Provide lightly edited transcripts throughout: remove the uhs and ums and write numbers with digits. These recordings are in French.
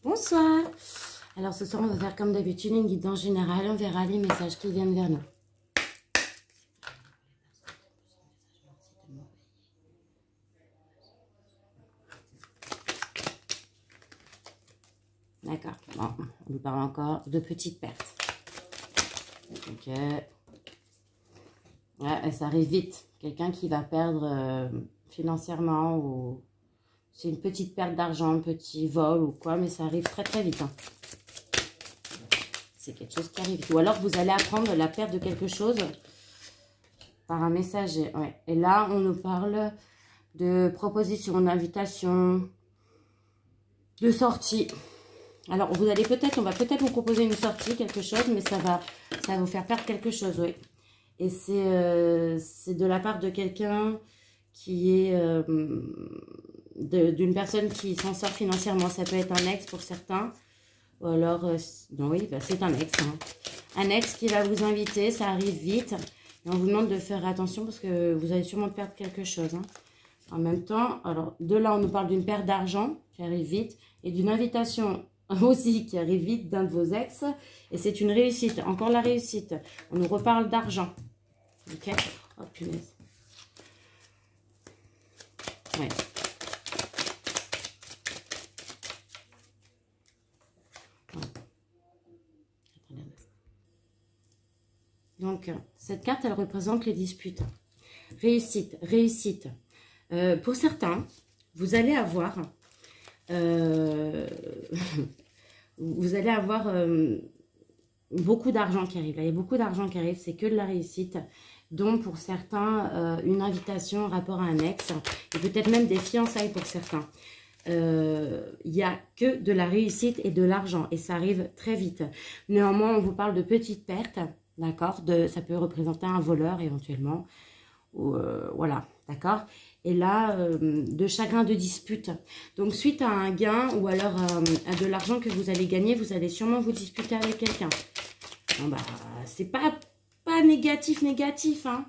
Bonsoir. Alors ce soir on va faire comme d'habitude une guidance générale. On verra les messages qui viennent vers nous. D'accord. Bon, on nous parle encore de petites pertes. Ok. Ouais, ça arrive vite. Quelqu'un qui va perdre financièrement ou c'est une petite perte d'argent, un petit vol ou quoi, mais ça arrive très très vite. Hein. C'est quelque chose qui arrive vite. Ou alors vous allez apprendre la perte de quelque chose par un messager. Ouais. Et là, on nous parle de propositions, d'invitations, de sorties. Alors, vous allez peut-être, on va peut-être vous proposer une sortie, quelque chose, mais ça va vous faire perdre quelque chose, oui. Et c'est de la part de quelqu'un qui est d'une personne qui s'en sort financièrement. Ça peut être un ex pour certains. Ou alors, non, oui, bah, c'est un ex. Hein. Un ex qui va vous inviter, ça arrive vite. Et on vous demande de faire attention parce que vous allez sûrement perdre quelque chose. Hein. En même temps, alors, de là, on nous parle d'une perte d'argent qui arrive vite et d'une invitation aussi qui arrive vite d'un de vos ex. Et c'est une réussite. Encore la réussite. On nous reparle d'argent. Ok. Oh, punaise. Ouais. Donc, cette carte, elle représente les disputes. Réussite, réussite. Pour certains, vous allez avoir... vous allez avoir beaucoup d'argent qui arrive. Il y a beaucoup d'argent qui arrive, c'est que de la réussite. Donc, pour certains, une invitation en rapport à un ex. Et peut-être même des fiançailles pour certains. Il n'y a que de la réussite et de l'argent. Et ça arrive très vite. Néanmoins, on vous parle de petites pertes. D'accord, ça peut représenter un voleur éventuellement. Ou, voilà, d'accord. Et là, de chagrin de dispute. Donc, suite à un gain ou alors à de l'argent que vous allez gagner, vous allez sûrement vous disputer avec quelqu'un. Bon, bah, c'est pas négatif, hein.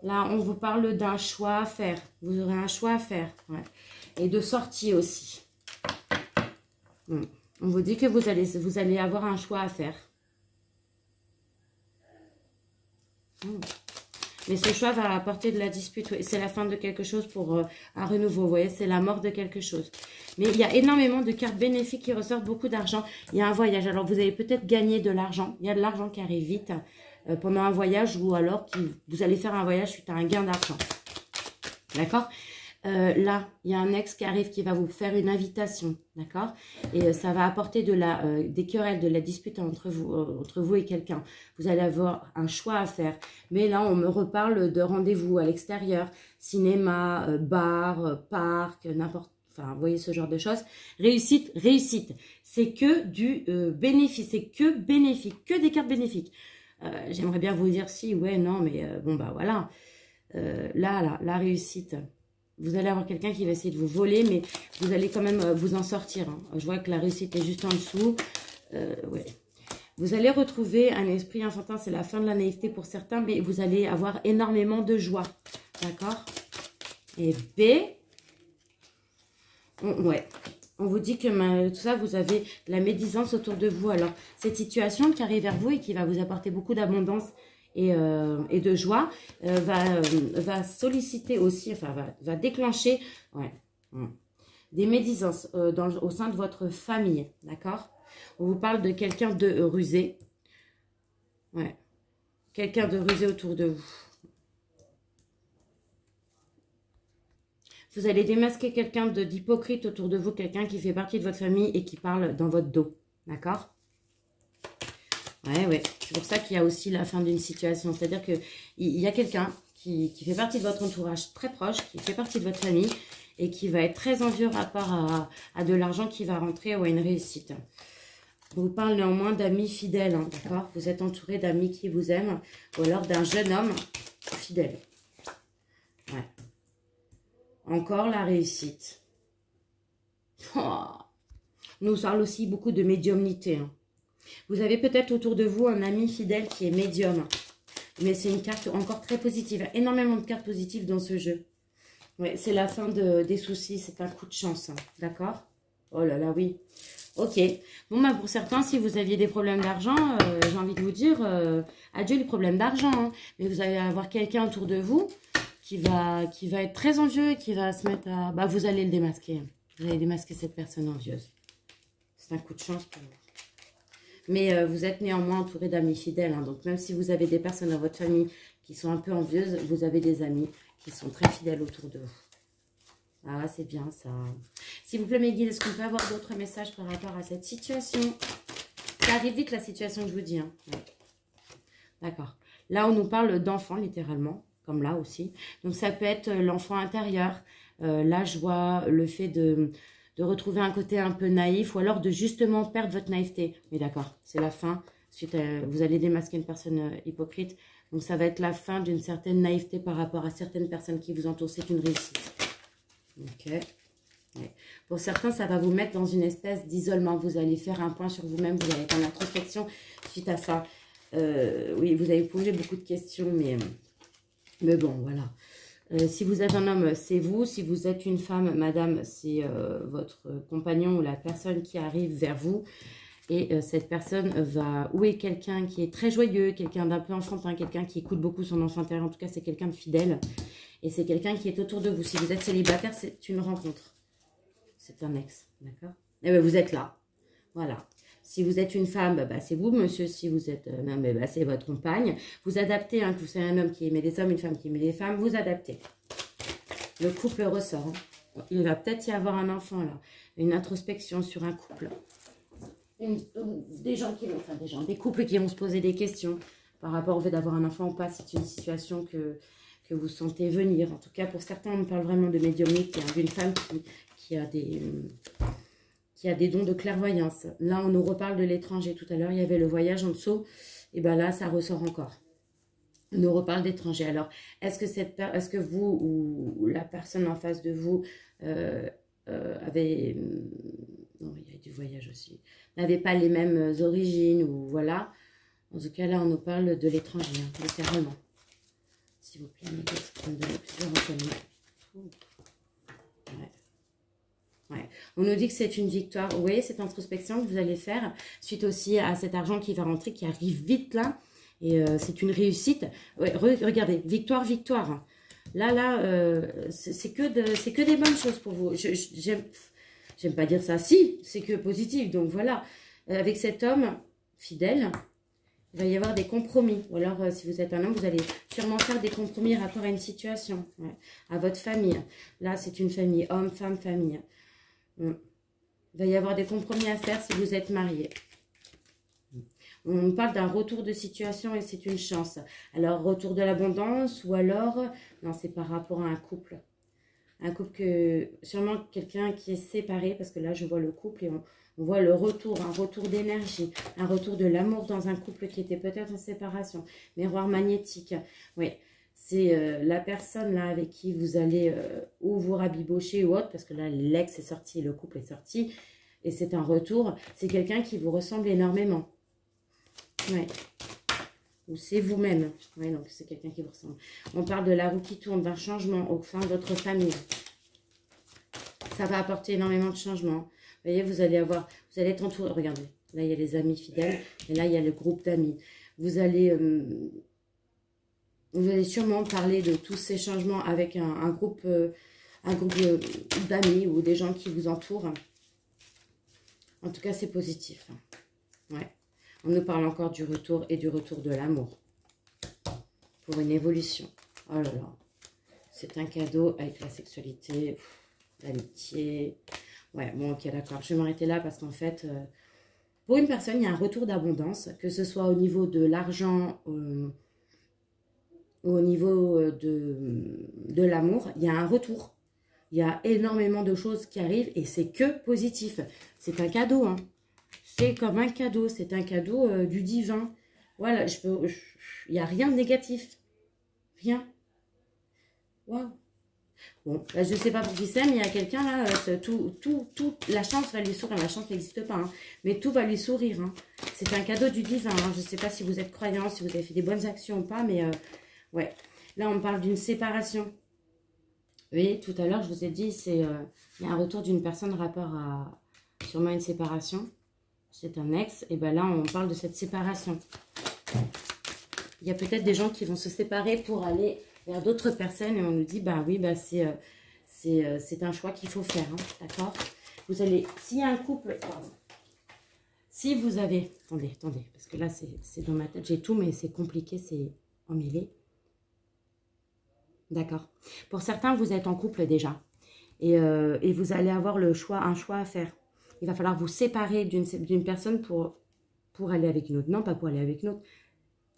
Là, on vous parle d'un choix à faire. Vous aurez un choix à faire. Ouais. Et de sortie aussi. On vous dit que vous allez avoir un choix à faire. Mais ce choix va apporter de la dispute. Oui. C'est la fin de quelque chose pour un renouveau. Vous voyez, c'est la mort de quelque chose. Mais il y a énormément de cartes bénéfiques qui ressortent, beaucoup d'argent. Il y a un voyage. Alors, vous allez peut-être gagner de l'argent. Il y a de l'argent qui arrive vite pendant un voyage ou alors vous allez faire un voyage suite à un gain d'argent. D'accord ? Là, il y a un ex qui arrive qui va vous faire une invitation, d'accord? Et ça va apporter des querelles, de la dispute entre vous et quelqu'un. Vous allez avoir un choix à faire. Mais là, on me reparle de rendez-vous à l'extérieur, cinéma, bar, parc, n'importe. Enfin, vous voyez ce genre de choses. Réussite, réussite. C'est que du bénéfice, c'est que bénéfique, que des cartes bénéfiques. J'aimerais bien vous dire si, ouais, non, mais bon, bah voilà. Là, la réussite. Vous allez avoir quelqu'un qui va essayer de vous voler, mais vous allez quand même vous en sortir. Hein. Je vois que la réussite est juste en dessous. Ouais. Vous allez retrouver un esprit enfantin, c'est la fin de la naïveté pour certains, mais vous allez avoir énormément de joie. D'accord? Et B, ouais. On vous dit que tout ça, vous avez de la médisance autour de vous. Alors, cette situation qui arrive vers vous et qui va vous apporter beaucoup d'abondance et de joie, va solliciter aussi, enfin, va déclencher des médisances au sein de votre famille, d'accord? On vous parle de quelqu'un de rusé. Ouais. Quelqu'un de rusé autour de vous. Vous allez démasquer quelqu'un d'hypocrite autour de vous, quelqu'un qui fait partie de votre famille et qui parle dans votre dos, d'accord? Ouais. C'est pour ça qu'il y a aussi la fin d'une situation. C'est-à-dire qu'il y a quelqu'un qui fait partie de votre entourage très proche, qui fait partie de votre famille et qui va être très envieux par rapport à de l'argent qui va rentrer ou à une réussite. On vous parle néanmoins d'amis fidèles, hein, d'accord? Vous êtes entouré d'amis qui vous aiment ou alors d'un jeune homme fidèle. Ouais. Encore la réussite. Oh. On nous parle aussi beaucoup de médiumnité, hein. Vous avez peut-être autour de vous un ami fidèle qui est médium. Mais c'est une carte encore très positive. Il y a énormément de cartes positives dans ce jeu. Ouais, c'est la fin des soucis. C'est un coup de chance. Hein. D'accord? Oh là là, oui. Ok. Bon, bah, pour certains, si vous aviez des problèmes d'argent, j'ai envie de vous dire, adieu les problèmes d'argent. Hein. Mais vous allez avoir quelqu'un autour de vous qui va être très envieux et qui va se mettre à... Bah, vous allez le démasquer. Vous allez démasquer cette personne envieuse. C'est un coup de chance pour vous. Mais vous êtes néanmoins entouré d'amis fidèles. Hein. Donc, même si vous avez des personnes dans votre famille qui sont un peu envieuses, vous avez des amis qui sont très fidèles autour de vous. Ah, c'est bien ça. S'il vous plaît, mes guides, est-ce qu'on peut avoir d'autres messages par rapport à cette situation? Ça arrive vite, la situation que je vous dis. Hein. Ouais. D'accord. Là, on nous parle d'enfants, littéralement, comme là aussi. Donc, ça peut être l'enfant intérieur, la joie, le fait de retrouver un côté un peu naïf ou alors de justement perdre votre naïveté. Mais d'accord, c'est la fin. Ensuite, vous allez démasquer une personne hypocrite. Donc, ça va être la fin d'une certaine naïveté par rapport à certaines personnes qui vous entourent. C'est une réussite. Ok. Ouais. Pour certains, ça va vous mettre dans une espèce d'isolement. Vous allez faire un point sur vous-même. Vous allez être en introspection suite à ça. Oui, vous avez posé beaucoup de questions, mais bon, voilà. Si vous êtes un homme, c'est vous. Si vous êtes une femme, madame, c'est votre compagnon ou la personne qui arrive vers vous. Et cette personne va... Ou est quelqu'un qui est très joyeux, quelqu'un d'un peu enfantin, quelqu'un qui écoute beaucoup son enfant intérieur. En tout cas, c'est quelqu'un de fidèle. Et c'est quelqu'un qui est autour de vous. Si vous êtes célibataire, c'est une rencontre. C'est un ex, d'accord? Et bien, vous êtes là. Voilà. Si vous êtes une femme, bah, c'est vous, monsieur. Si vous êtes un homme, bah, c'est votre compagne. Vous adaptez, hein, que vous êtes un homme qui aimait les hommes, une femme qui aimait les femmes, vous adaptez. Le couple ressort. Hein. Il va peut-être y avoir un enfant, là. Une introspection sur un couple. Des couples qui vont se poser des questions par rapport au fait d'avoir un enfant ou pas. C'est une situation que vous sentez venir. En tout cas, pour certains, on parle vraiment de médiumnité, hein, d'une femme qui a des dons de clairvoyance. Là, on nous reparle de l'étranger. Tout à l'heure, il y avait le voyage en dessous. Et bien là, ça ressort encore. On nous reparle d'étranger. Alors, est-ce que vous ou la personne en face de vous avait... non, il y a du voyage aussi. N'avait pas les mêmes origines ou voilà. En tout cas, là, on nous parle de l'étranger, hein, littéralement. S'il vous plaît, on me donne plusieurs renseignements. Ouais. On nous dit que c'est une victoire. Oui, cette introspection que vous allez faire suite aussi à cet argent qui va rentrer, qui arrive vite là. Et c'est une réussite. Ouais, regardez, victoire, victoire. Là, c'est que des bonnes choses pour vous. J'aime pas dire ça. Si, c'est que positif. Donc voilà, avec cet homme fidèle, il va y avoir des compromis. Ou alors, si vous êtes un homme, vous allez sûrement faire des compromis rapport à une situation, ouais, à votre famille. Là, c'est une famille, homme, femme, famille. Il va y avoir des compromis à faire si vous êtes marié. On parle d'un retour de situation et c'est une chance. Alors, retour de l'abondance ou alors... Non, c'est par rapport à un couple. Un couple que... Sûrement quelqu'un qui est séparé parce que là, je vois le couple et on voit le retour, un retour d'énergie, un retour de l'amour dans un couple qui était peut-être en séparation. Miroir magnétique. Oui, c'est la personne là avec qui vous allez ou vous rabibocher ou autre parce que là, l'ex est sorti, le couple est sorti et c'est un retour. C'est quelqu'un qui vous ressemble énormément. Ouais. Ou c'est vous-même. Oui, donc c'est quelqu'un qui vous ressemble. On parle de la roue qui tourne, d'un changement au sein de votre famille. Ça va apporter énormément de changements. Vous voyez, vous allez être entouré. Regardez, là, il y a les amis fidèles. Et là, il y a le groupe d'amis. Vous allez sûrement parler de tous ces changements avec un groupe d'amis ou des gens qui vous entourent. En tout cas, c'est positif. Ouais. On nous parle encore du retour et du retour de l'amour. Pour une évolution. Oh là là. C'est un cadeau avec la sexualité, l'amitié. Ouais, bon, ok, d'accord. Je vais m'arrêter là parce qu'en fait, pour une personne, il y a un retour d'abondance, que ce soit au niveau de l'argent, au niveau de l'amour. Il y a un retour. Il y a énormément de choses qui arrivent et c'est que positif. C'est un cadeau, hein. C'est comme un cadeau. C'est un cadeau du divin. Voilà, il n'y a rien de négatif. Rien. Waouh. Bon, là, je ne sais pas pour qui c'est, mais il y a quelqu'un là, la chance va lui sourire. La chance n'existe pas, hein, mais tout va lui sourire. Hein. C'est un cadeau du divin. Hein. Je ne sais pas si vous êtes croyant, si vous avez fait des bonnes actions ou pas, mais ouais. Là, on parle d'une séparation. Oui, tout à l'heure, je vous ai dit, il y a un retour d'une personne rapport sûrement une séparation. C'est un ex. Et bien là, on parle de cette séparation. Il y a peut-être des gens qui vont se séparer pour aller vers d'autres personnes. Et on nous dit, bah oui, bah c'est un choix qu'il faut faire. Hein, d'accord? Vous allez, s'il y a un couple, pardon, si vous avez, attendez, parce que là, c'est dans ma tête, j'ai tout, mais c'est compliqué, c'est emmêlé. D'accord. Pour certains, vous êtes en couple déjà. Et vous allez avoir un choix à faire. Il va falloir vous séparer d'une personne pour aller avec une autre. Non, pas pour aller avec une autre.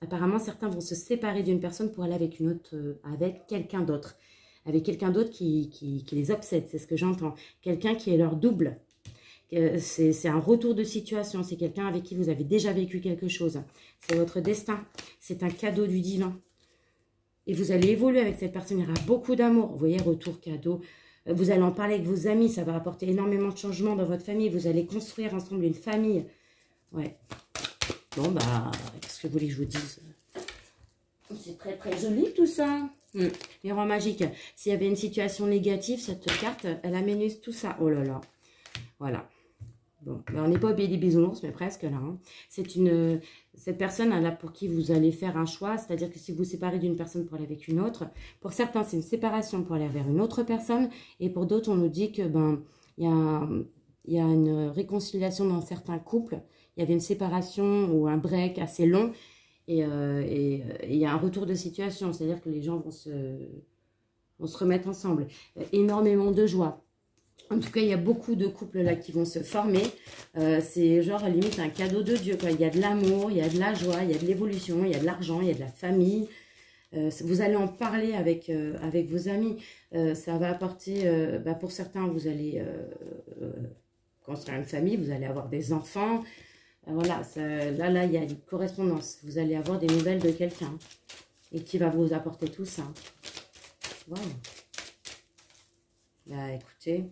Apparemment, certains vont se séparer d'une personne pour aller avec une autre, avec quelqu'un d'autre. Avec quelqu'un d'autre qui les obsède, c'est ce que j'entends. Quelqu'un qui est leur double. C'est un retour de situation. C'est quelqu'un avec qui vous avez déjà vécu quelque chose. C'est votre destin. C'est un cadeau du divin. Et vous allez évoluer avec cette personne. Il y aura beaucoup d'amour. Vous voyez, retour, cadeau. Vous allez en parler avec vos amis. Ça va apporter énormément de changements dans votre famille. Vous allez construire ensemble une famille. Ouais. Bon, bah, qu'est-ce que vous voulez que je vous dise? C'est très, très joli tout ça. Miroir magique. S'il y avait une situation négative, cette carte, elle aménise tout ça. Oh là là. Voilà. Bon, ben on n'est pas au pays des bisounours, mais presque là. Hein. Cette personne là pour qui vous allez faire un choix, c'est-à-dire que si vous vous séparez d'une personne pour aller avec une autre, pour certains c'est une séparation pour aller vers une autre personne, et pour d'autres on nous dit que ben il y a une réconciliation dans certains couples. Il y avait une séparation ou un break assez long, et il y a un retour de situation, c'est-à-dire que les gens vont se remettre ensemble. Énormément de joie. En tout cas, il y a beaucoup de couples là qui vont se former. C'est genre à la limite un cadeau de Dieu, quoi. Il y a de l'amour, il y a de la joie, il y a de l'évolution, il y a de l'argent, il y a de la famille. Vous allez en parler avec vos amis. Ça va apporter, pour certains, vous allez construire une famille, vous allez avoir des enfants. Voilà, là, il y a une correspondance. Vous allez avoir des nouvelles de quelqu'un et qui va vous apporter tout ça. Voilà. Bah, écoutez...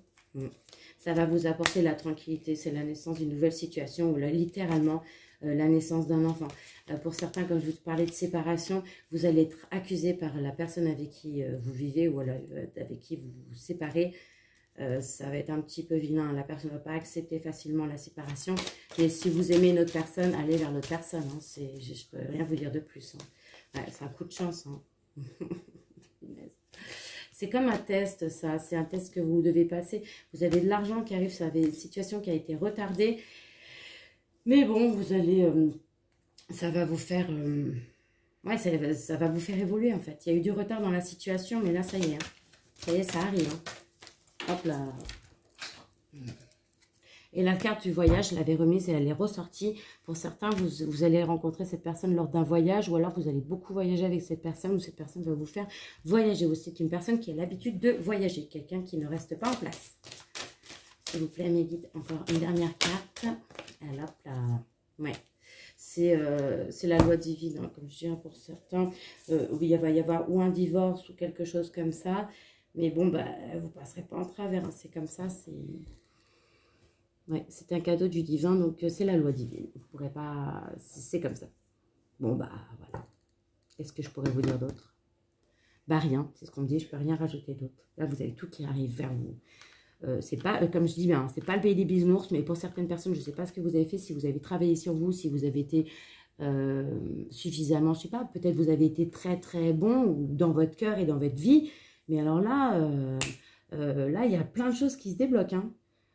Ça va vous apporter la tranquillité. C'est la naissance d'une nouvelle situation ou là, littéralement la naissance d'un enfant. Pour certains, comme je vous parlais de séparation, vous allez être accusé par la personne avec qui vous vivez ou avec qui vous vous séparez. Ça va être un petit peu vilain. La personne ne va pas accepter facilement la séparation. Mais si vous aimez une autre personne, allez vers l'autre personne. Hein. Je ne peux rien vous dire de plus. Hein. Ouais, c'est un coup de chance. Hein. C'est comme un test, ça. C'est un test que vous devez passer. Vous avez de l'argent qui arrive, ça avait une situation qui a été retardée. Mais bon, vous allez... ça va vous faire... ouais, ça va vous faire évoluer, en fait. Il y a eu du retard dans la situation, mais là, ça y est. Hein. Ça y est, ça arrive. Hein. Hop là. Et la carte du voyage, je l'avais remise et elle est ressortie. Pour certains, vous allez rencontrer cette personne lors d'un voyage ou alors vous allez beaucoup voyager avec cette personne ou cette personne va vous faire voyager. C'est une personne qui a l'habitude de voyager, quelqu'un qui ne reste pas en place. S'il vous plaît, mes guides, encore une dernière carte. Elle, hop là. Ouais. C'est la loi divine, hein, comme je dis, hein, pour certains. Oui, il va y avoir ou un divorce ou quelque chose comme ça. Mais bon, bah, vous ne passerez pas en travers. Hein, c'est comme ça, c'est... Ouais, c'est un cadeau du divin, donc c'est la loi divine. Vous pourrez pas... C'est comme ça. Bon, bah, voilà. Qu'est-ce que je pourrais vous dire d'autre? Bah, rien. C'est ce qu'on me dit, je peux rien rajouter d'autre. Là, vous avez tout qui arrive vers vous. C'est pas, comme je dis bien, c'est pas le pays des bisounours, mais pour certaines personnes, je sais pas ce que vous avez fait, si vous avez travaillé sur vous, si vous avez été suffisamment, je sais pas, peut-être vous avez été très, très bon dans votre cœur et dans votre vie. Mais alors là, là, il y a plein de choses qui se débloquent, hein.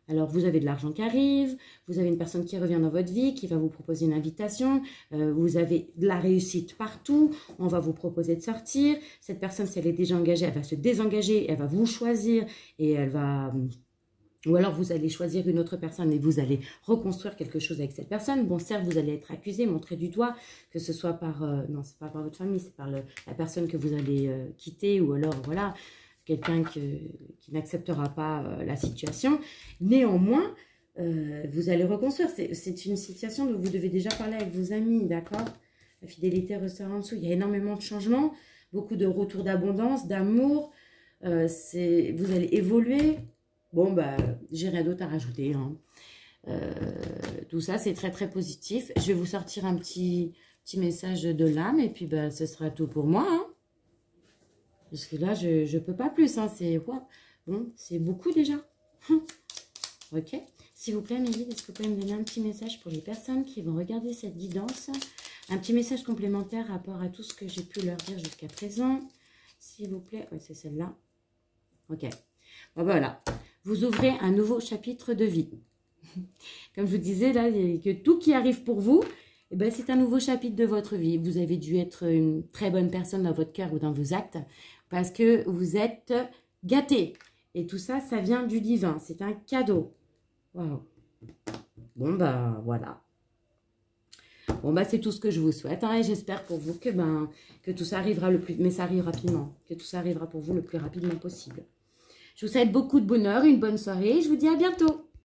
Alors, vous avez de l'argent qui arrive, vous avez une personne qui revient dans votre vie, qui va vous proposer une invitation, vous avez de la réussite partout, on va vous proposer de sortir. Cette personne, si elle est déjà engagée, elle va se désengager, elle va vous choisir et elle va... Ou alors, vous allez choisir une autre personne et vous allez reconstruire quelque chose avec cette personne. Bon, certes, vous allez être accusé, montré du doigt, que ce soit par... non, c'est pas par votre famille, c'est par la personne que vous allez quitter ou alors, voilà... quelqu'un qui n'acceptera pas la situation. Néanmoins, vous allez reconstruire. C'est une situation dont vous devez déjà parler avec vos amis, d'accord? La fidélité ressort en dessous. Il y a énormément de changements, beaucoup de retours d'abondance, d'amour. Vous allez évoluer. Bon, bah, j'ai rien d'autre à rajouter. Hein. Tout ça, c'est très, très positif. Je vais vous sortir un petit message de l'âme et puis, bah, ce sera tout pour moi, hein. Parce que là, je ne peux pas plus. Hein. C'est bon, c'est beaucoup déjà. Ok. S'il vous plaît, Mélie, est-ce que vous pouvez me donner un petit message pour les personnes qui vont regarder cette guidance? Un petit message complémentaire par rapport à tout ce que j'ai pu leur dire jusqu'à présent. S'il vous plaît. Oui, c'est celle-là. Ok. Bon, voilà. Vous ouvrez un nouveau chapitre de vie. Comme je vous disais, là, que tout qui arrive pour vous, eh ben, c'est un nouveau chapitre de votre vie. Vous avez dû être une très bonne personne dans votre cœur ou dans vos actes parce que vous êtes gâté. Et tout ça, ça vient du divin. C'est un cadeau. Waouh. Bon, bah, voilà. Bon, bah, c'est tout ce que je vous souhaite. Hein, et j'espère pour vous que tout ça arrivera le plus... Mais ça arrive rapidement. Que tout ça arrivera pour vous le plus rapidement possible. Je vous souhaite beaucoup de bonheur, une bonne soirée. Je vous dis à bientôt.